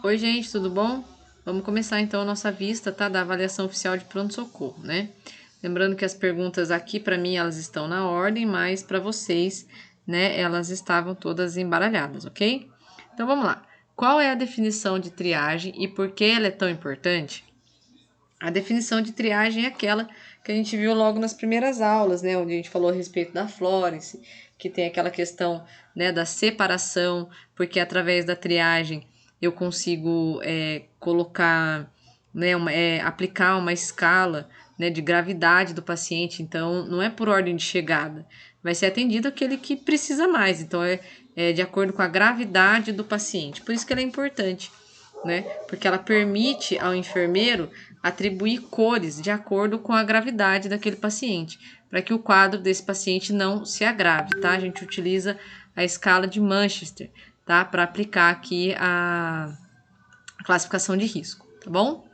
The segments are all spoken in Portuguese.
Oi, gente, tudo bom? Vamos começar então a nossa vista, tá? Da avaliação oficial de pronto-socorro, né? Lembrando que as perguntas aqui para mim elas estão na ordem, mas para vocês, né, elas estavam todas embaralhadas, ok? Então vamos lá. Qual é a definição de triagem e por que ela é tão importante? A definição de triagem é aquela que a gente viu logo nas primeiras aulas, né, onde a gente falou a respeito da Florence, que tem aquela questão, né, da separação, porque através da triagem eu consigo colocar, né, aplicar uma escala, né, de gravidade do paciente. Então, não é por ordem de chegada, vai ser atendido aquele que precisa mais. Então, é de acordo com a gravidade do paciente. Por isso que ela é importante, né? Porque ela permite ao enfermeiro atribuir cores de acordo com a gravidade daquele paciente, para que o quadro desse paciente não se agrave, tá? A gente utiliza a escala de Manchester, tá? Para aplicar aqui a classificação de risco, tá bom?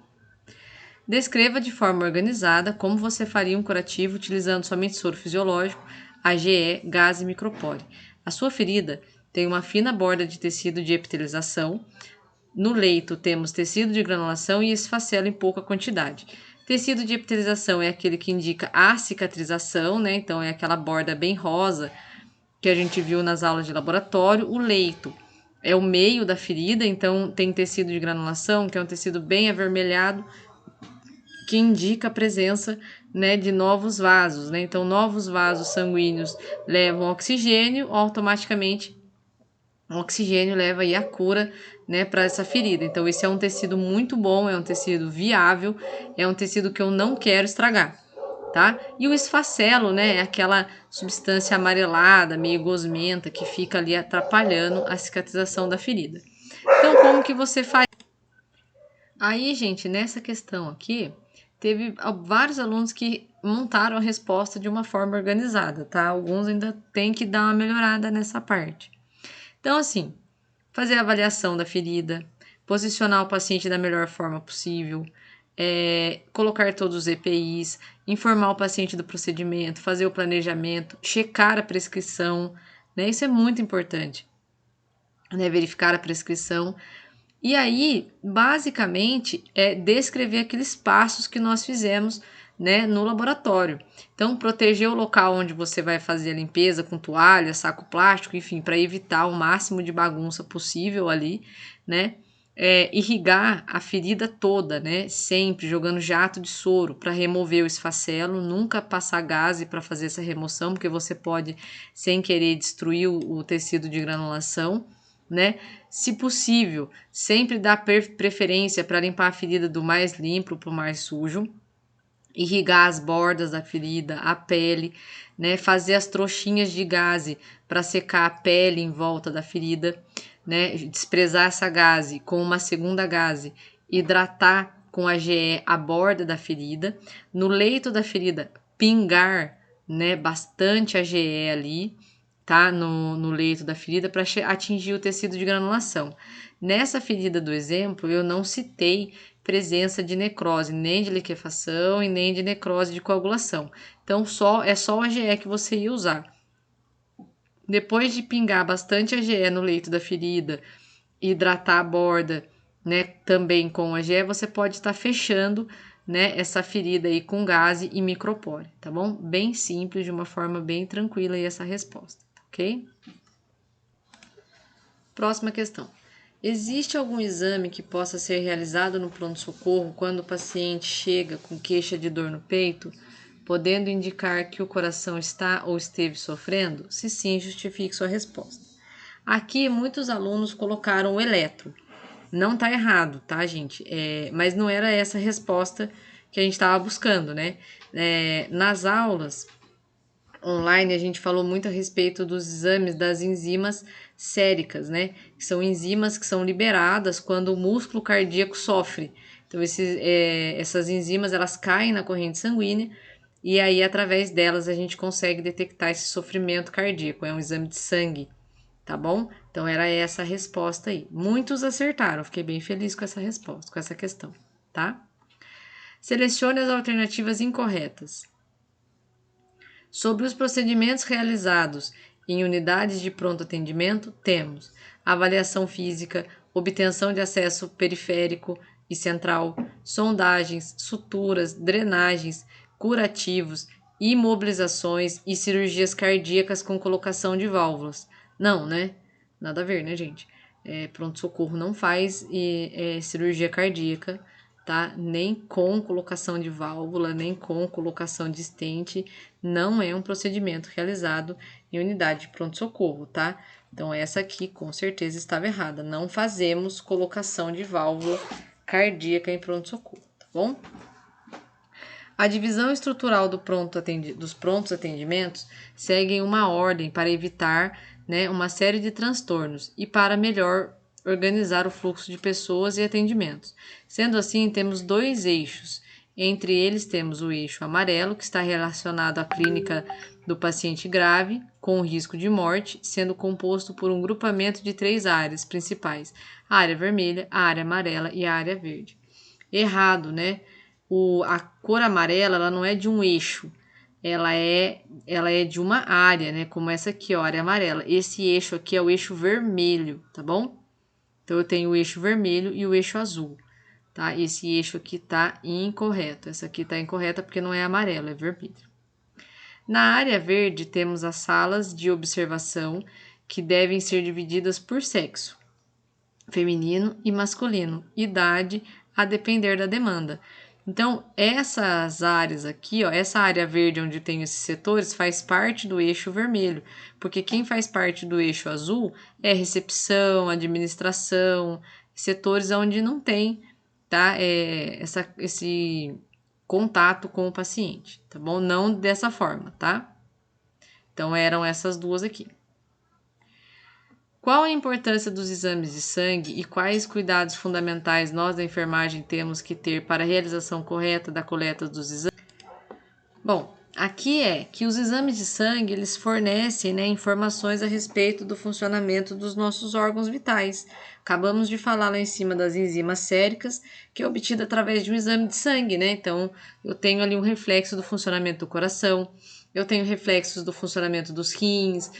Descreva de forma organizada como você faria um curativo utilizando somente soro fisiológico, AGE, gás e micropore. A sua ferida tem uma fina borda de tecido de epitelização. No leito temos tecido de granulação e esfacelo em pouca quantidade. Tecido de epitelização é aquele que indica a cicatrização, né? Então é aquela borda bem rosa que a gente viu nas aulas de laboratório. O leito é o meio da ferida, então tem tecido de granulação, que é um tecido bem avermelhado, que indica a presença, né, de novos vasos, né? Então novos vasos sanguíneos levam oxigênio, automaticamente o oxigênio leva aí a cura, né, para essa ferida. Então, esse é um tecido muito bom, é um tecido viável, é um tecido que eu não quero estragar, tá? E o esfacelo, né, é aquela substância amarelada, meio gosmenta, que fica ali atrapalhando a cicatrização da ferida. Então, como que você faz? Aí, gente, nessa questão aqui, teve vários alunos que montaram a resposta de uma forma organizada, tá? Alguns ainda tem que dar uma melhorada nessa parte. Então, assim, fazer a avaliação da ferida, posicionar o paciente da melhor forma possível, colocar todos os EPIs, informar o paciente do procedimento, fazer o planejamento, checar a prescrição, né? Isso é muito importante, né? Verificar a prescrição. E aí, basicamente, é descrever aqueles passos que nós fizemos, né, no laboratório. Então, proteger o local onde você vai fazer a limpeza com toalha, saco plástico, enfim, para evitar o máximo de bagunça possível ali, né? Irrigar a ferida toda, né? Sempre jogando jato de soro para remover o esfacelo, nunca passar gaze para fazer essa remoção, porque você pode, sem querer, destruir o tecido de granulação, né? Se possível, sempre dar preferência para limpar a ferida do mais limpo para o mais sujo, irrigar as bordas da ferida, a pele, né? Fazer as trouxinhas de gaze para secar a pele em volta da ferida, né? Desprezar essa gaze com uma segunda gaze, hidratar com a GE a borda da ferida, no leito da ferida pingar, né? Bastante a GE ali, tá? No leito da ferida para atingir o tecido de granulação. Nessa ferida do exemplo, eu não citei presença de necrose, nem de liquefação e nem de necrose de coagulação. Então, é só o AGE que você ia usar. Depois de pingar bastante AGE no leito da ferida, hidratar a borda, né, também com AGE, você pode estar fechando, né, essa ferida aí com gaze e micropore, tá bom? Bem simples, de uma forma bem tranquila aí essa resposta, ok? Próxima questão. Existe algum exame que possa ser realizado no pronto-socorro quando o paciente chega com queixa de dor no peito, podendo indicar que o coração está ou esteve sofrendo? Se sim, justifique sua resposta. Aqui, muitos alunos colocaram o eletro. Não tá errado, tá, gente? Mas não era essa a resposta que a gente estava buscando, né? Nas aulas online, a gente falou muito a respeito dos exames das enzimas séricas, né? Que são enzimas que são liberadas quando o músculo cardíaco sofre. Então, essas enzimas, elas caem na corrente sanguínea e aí, através delas, a gente consegue detectar esse sofrimento cardíaco. É um exame de sangue, tá bom? Então, era essa a resposta aí. Muitos acertaram, fiquei bem feliz com essa resposta, com essa questão, tá? Selecione as alternativas incorretas. Sobre os procedimentos realizados em unidades de pronto atendimento, temos avaliação física, obtenção de acesso periférico e central, sondagens, suturas, drenagens, curativos, imobilizações e cirurgias cardíacas com colocação de válvulas. Não, né? Nada a ver, né, gente? Pronto-socorro não faz cirurgia cardíaca, tá? Nem com colocação de válvula, nem com colocação de stent. Não é um procedimento realizado em unidade de pronto-socorro, tá? Então, essa aqui com certeza estava errada. Não fazemos colocação de válvula cardíaca em pronto-socorro, tá bom? A divisão estrutural dos prontos atendimentos segue uma ordem para evitar, né, uma série de transtornos e para melhor organizar o fluxo de pessoas e atendimentos. Sendo assim, temos 2 eixos. Entre eles temos o eixo amarelo, que está relacionado à clínica do paciente grave, com risco de morte, sendo composto por um grupamento de 3 áreas principais: a área vermelha, a área amarela e a área verde. Errado, né? A cor amarela, ela não é de um eixo, ela é de uma área, né? Como essa aqui, ó, área amarela. Esse eixo aqui é o eixo vermelho, tá bom? Então, eu tenho o eixo vermelho e o eixo azul, tá? Esse eixo aqui tá incorreto. Essa aqui tá incorreta porque não é amarelo, é vermelho. Na área verde, temos as salas de observação que devem ser divididas por sexo, feminino e masculino, idade, a depender da demanda. Então, essas áreas aqui, ó, essa área verde onde tem esses setores faz parte do eixo vermelho, porque quem faz parte do eixo azul é recepção, administração, setores onde não tem, tá, esse contato com o paciente, tá bom? Não dessa forma, tá? Então, eram essas duas aqui. Qual a importância dos exames de sangue e quais cuidados fundamentais nós da enfermagem temos que ter para a realização correta da coleta dos exames? Bom, aqui é que os exames de sangue, eles fornecem, né, informações a respeito do funcionamento dos nossos órgãos vitais. Acabamos de falar lá em cima das enzimas séricas, que é obtida através de um exame de sangue, né? Então, eu tenho ali um reflexo do funcionamento do coração, eu tenho reflexos do funcionamento dos rins,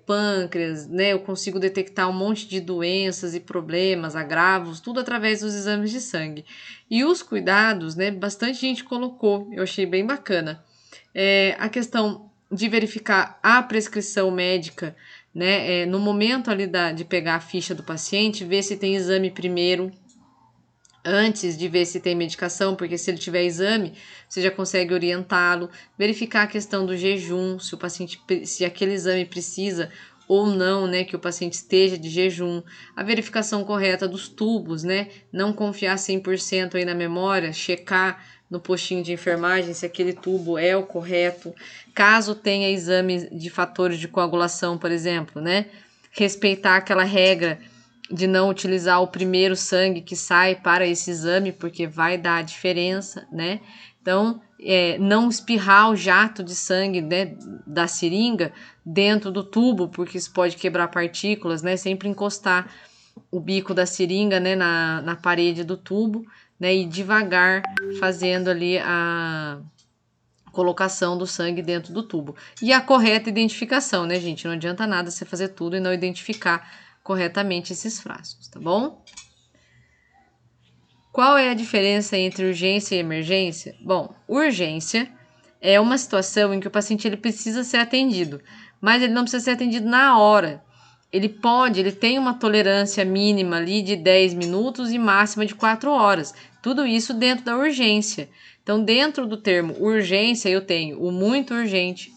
pâncreas, né? Eu consigo detectar um monte de doenças e problemas, agravos, tudo através dos exames de sangue. E os cuidados, né? Bastante gente colocou, eu achei bem bacana. A questão de verificar a prescrição médica, né? No momento ali de pegar a ficha do paciente, ver se tem exame primeiro, antes de ver se tem medicação, porque se ele tiver exame, você já consegue orientá-lo, verificar a questão do jejum, se aquele exame precisa ou não, né, que o paciente esteja de jejum, a verificação correta dos tubos, né, não confiar 100% aí na memória, checar no postinho de enfermagem se aquele tubo é o correto, caso tenha exame de fatores de coagulação, por exemplo, né, respeitar aquela regra de não utilizar o primeiro sangue que sai para esse exame, porque vai dar a diferença, né? Então, não espirrar o jato de sangue, né, da seringa dentro do tubo, porque isso pode quebrar partículas, né? Sempre encostar o bico da seringa, né, na parede do tubo, né? E devagar fazendo ali a colocação do sangue dentro do tubo. E a correta identificação, né, gente? Não adianta nada você fazer tudo e não identificar corretamente esses frascos, tá bom? Qual é a diferença entre urgência e emergência? Bom, urgência é uma situação em que o paciente ele precisa ser atendido, mas ele não precisa ser atendido na hora. Ele tem uma tolerância mínima ali de 10 minutos e máxima de 4 horas. Tudo isso dentro da urgência. Então, dentro do termo urgência, eu tenho o muito urgente,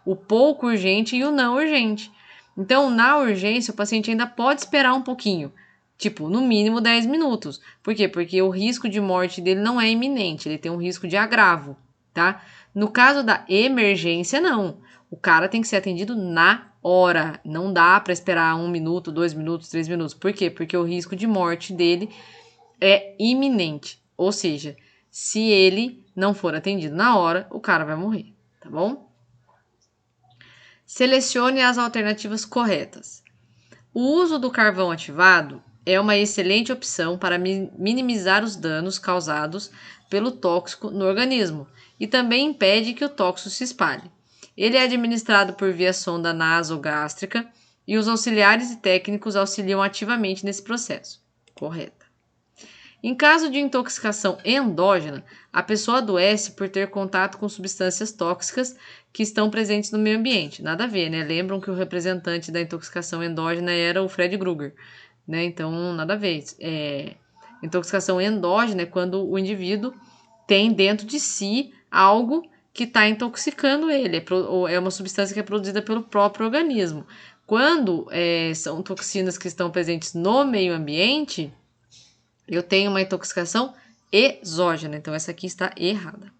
o pouco urgente e o não urgente. Então, na urgência, o paciente ainda pode esperar um pouquinho, tipo, no mínimo 10 minutos. Por quê? Porque o risco de morte dele não é iminente, ele tem um risco de agravo, tá? No caso da emergência, não. O cara tem que ser atendido na hora. Não dá para esperar 1 minuto, 2 minutos, 3 minutos. Por quê? Porque o risco de morte dele é iminente. Ou seja, se ele não for atendido na hora, o cara vai morrer, tá bom? Selecione as alternativas corretas. O uso do carvão ativado é uma excelente opção para minimizar os danos causados pelo tóxico no organismo e também impede que o tóxico se espalhe. Ele é administrado por via sonda nasogástrica e os auxiliares e técnicos auxiliam ativamente nesse processo. Correta. Em caso de intoxicação endógena, a pessoa adoece por ter contato com substâncias tóxicas que estão presentes no meio ambiente. Nada a ver, né? Lembram que o representante da intoxicação endógena era o Fred Krueger, né? Então, nada a ver. Intoxicação endógena é quando o indivíduo tem dentro de si algo que está intoxicando ele. É uma substância que é produzida pelo próprio organismo. Quando são toxinas que estão presentes no meio ambiente, eu tenho uma intoxicação exógena. Então, essa aqui está errada.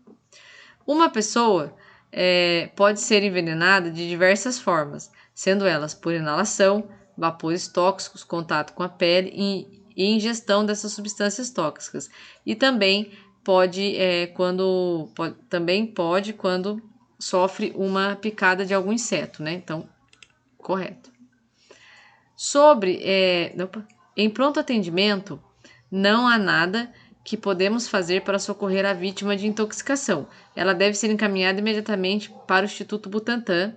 Uma pessoa pode ser envenenada de diversas formas, sendo elas por inalação, vapores tóxicos, contato com a pele e ingestão dessas substâncias tóxicas. E também pode quando sofre uma picada de algum inseto, né? Então, correto. Em pronto atendimento, não há nada que podemos fazer para socorrer a vítima de intoxicação. Ela deve ser encaminhada imediatamente para o Instituto Butantan,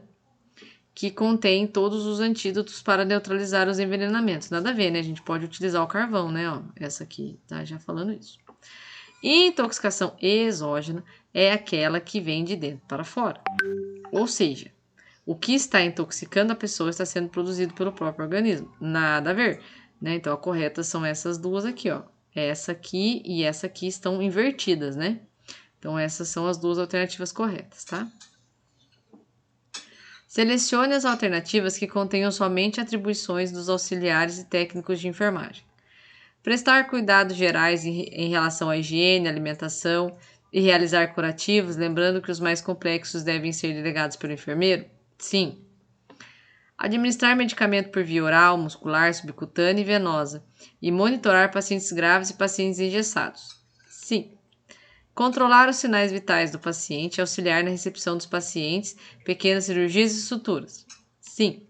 que contém todos os antídotos para neutralizar os envenenamentos. Nada a ver, né? A gente pode utilizar o carvão, né? Ó, essa aqui tá já falando isso. Intoxicação exógena é aquela que vem de dentro para fora. Ou seja, o que está intoxicando a pessoa está sendo produzido pelo próprio organismo. Nada a ver, né? Então, a correta são essas duas aqui, ó. Essa aqui e essa aqui estão invertidas, né? Então, essas são as duas alternativas corretas, tá? Selecione as alternativas que contenham somente atribuições dos auxiliares e técnicos de enfermagem. Prestar cuidados gerais em relação à higiene, alimentação e realizar curativos, lembrando que os mais complexos devem ser delegados pelo enfermeiro? Sim. Administrar medicamento por via oral, muscular, subcutânea e venosa e monitorar pacientes graves e pacientes engessados? Sim. Controlar os sinais vitais do paciente e auxiliar na recepção dos pacientes, pequenas cirurgias e suturas? Sim.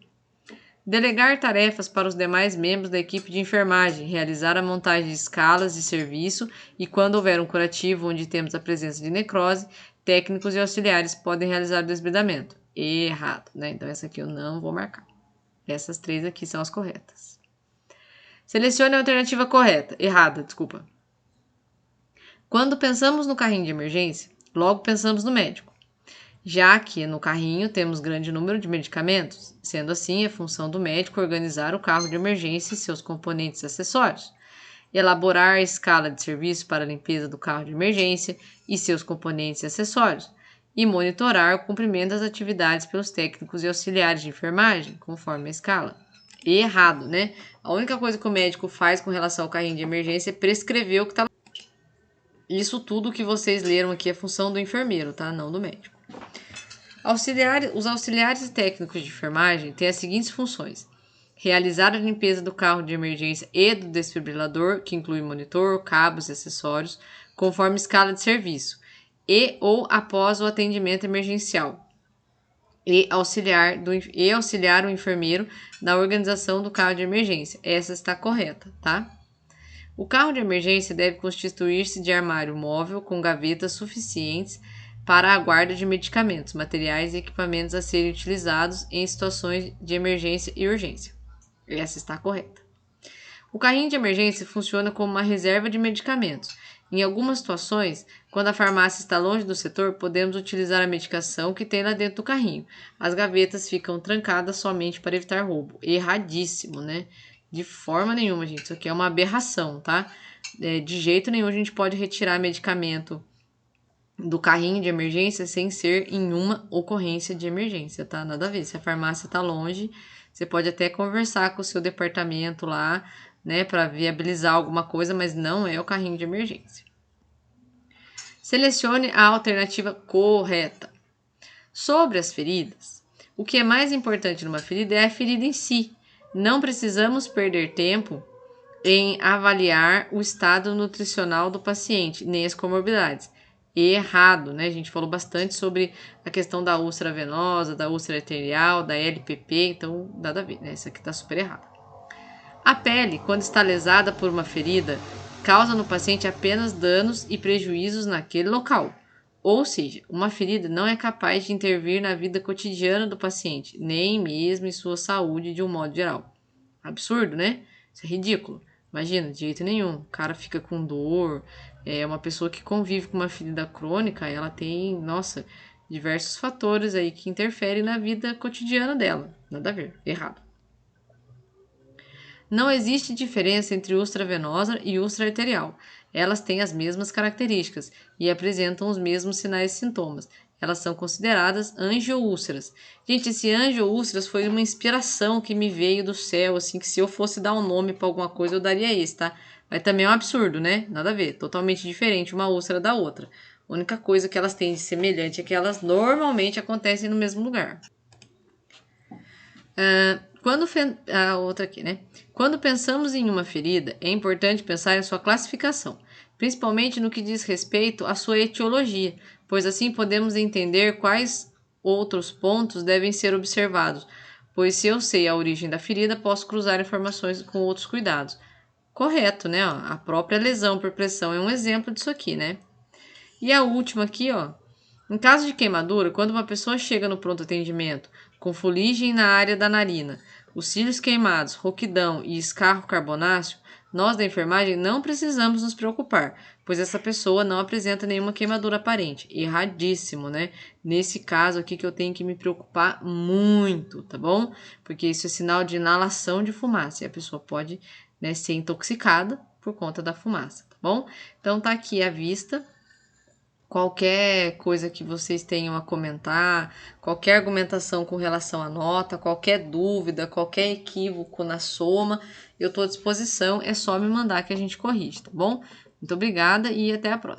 Delegar tarefas para os demais membros da equipe de enfermagem, realizar a montagem de escalas de serviço e, quando houver um curativo onde temos a presença de necrose, técnicos e auxiliares podem realizar o desbridamento. Errado, né? Então, essa aqui eu não vou marcar. Essas três aqui são as corretas. Selecione a alternativa correta. Errada, desculpa. Quando pensamos no carrinho de emergência, logo pensamos no médico, já que no carrinho temos grande número de medicamentos. Sendo assim, é função do médico organizar o carro de emergência e seus componentes e acessórios, elaborar a escala de serviço para a limpeza do carro de emergência e seus componentes e acessórios, e monitorar o cumprimento das atividades pelos técnicos e auxiliares de enfermagem, conforme a escala. Errado, né? A única coisa que o médico faz com relação ao carrinho de emergência é prescrever o que está. Isso tudo que vocês leram aqui é função do enfermeiro, tá? Não do médico. Os auxiliares e técnicos de enfermagem têm as seguintes funções: realizar a limpeza do carro de emergência e do desfibrilador, que inclui monitor, cabos e acessórios, conforme escala de serviço, e ou após o atendimento emergencial, e auxiliar o enfermeiro na organização do carro de emergência. Essa está correta, tá? O carro de emergência deve constituir-se de armário móvel com gavetas suficientes para a guarda de medicamentos, materiais e equipamentos a serem utilizados em situações de emergência e urgência. Essa está correta. O carrinho de emergência funciona como uma reserva de medicamentos. Em algumas situações, quando a farmácia está longe do setor, podemos utilizar a medicação que tem lá dentro do carrinho. As gavetas ficam trancadas somente para evitar roubo. Erradíssimo, né? De forma nenhuma, gente. Isso aqui é uma aberração, tá? De jeito nenhum a gente pode retirar medicamento do carrinho de emergência sem ser em uma ocorrência de emergência, tá? Nada a ver. Se a farmácia tá longe, você pode até conversar com o seu departamento lá, né, para viabilizar alguma coisa, mas não é o carrinho de emergência. Selecione a alternativa correta. Sobre as feridas, o que é mais importante numa ferida é a ferida em si. Não precisamos perder tempo em avaliar o estado nutricional do paciente, nem as comorbidades. Errado, né? A gente falou bastante sobre a questão da úlcera venosa, da úlcera arterial, da LPP, então nada a ver, né? Isso aqui tá super errado. A pele, quando está lesada por uma ferida, causa no paciente apenas danos e prejuízos naquele local. Ou seja, uma ferida não é capaz de intervir na vida cotidiana do paciente, nem mesmo em sua saúde de um modo geral. Absurdo, né? Isso é ridículo. Imagina, de jeito nenhum. O cara fica com dor. É uma pessoa que convive com uma ferida crônica, ela tem, nossa, diversos fatores aí que interferem na vida cotidiana dela. Nada a ver, errado. Não existe diferença entre ultravenosa e ultra-arterial. Elas têm as mesmas características e apresentam os mesmos sinais e sintomas. Elas são consideradas angioúlceras. Gente, esse angioúlceras foi uma inspiração que me veio do céu, assim, que se eu fosse dar um nome para alguma coisa, eu daria esse, tá? Mas também é um absurdo, né? Nada a ver, totalmente diferente uma úlcera da outra. A única coisa que elas têm de semelhante é que elas normalmente acontecem no mesmo lugar. Outra aqui, né? Quando pensamos em uma ferida, é importante pensar em sua classificação, principalmente no que diz respeito à sua etiologia, pois assim podemos entender quais outros pontos devem ser observados, pois se eu sei a origem da ferida, posso cruzar informações com outros cuidados. Correto, né? A própria lesão por pressão é um exemplo disso aqui, né? E a última aqui, ó. Em caso de queimadura, quando uma pessoa chega no pronto atendimento com fuligem na área da narina, os cílios queimados, rouquidão e escarro carbonáceo, nós da enfermagem não precisamos nos preocupar, pois essa pessoa não apresenta nenhuma queimadura aparente. Erradíssimo, né? Nesse caso aqui que eu tenho que me preocupar muito, tá bom? Porque isso é sinal de inalação de fumaça e a pessoa pode, né, ser intoxicada por conta da fumaça, tá bom? Então tá aqui a vista. Qualquer coisa que vocês tenham a comentar, qualquer argumentação com relação à nota, qualquer dúvida, qualquer equívoco na soma, eu estou à disposição, é só me mandar que a gente corrige, tá bom? Muito obrigada e até a próxima.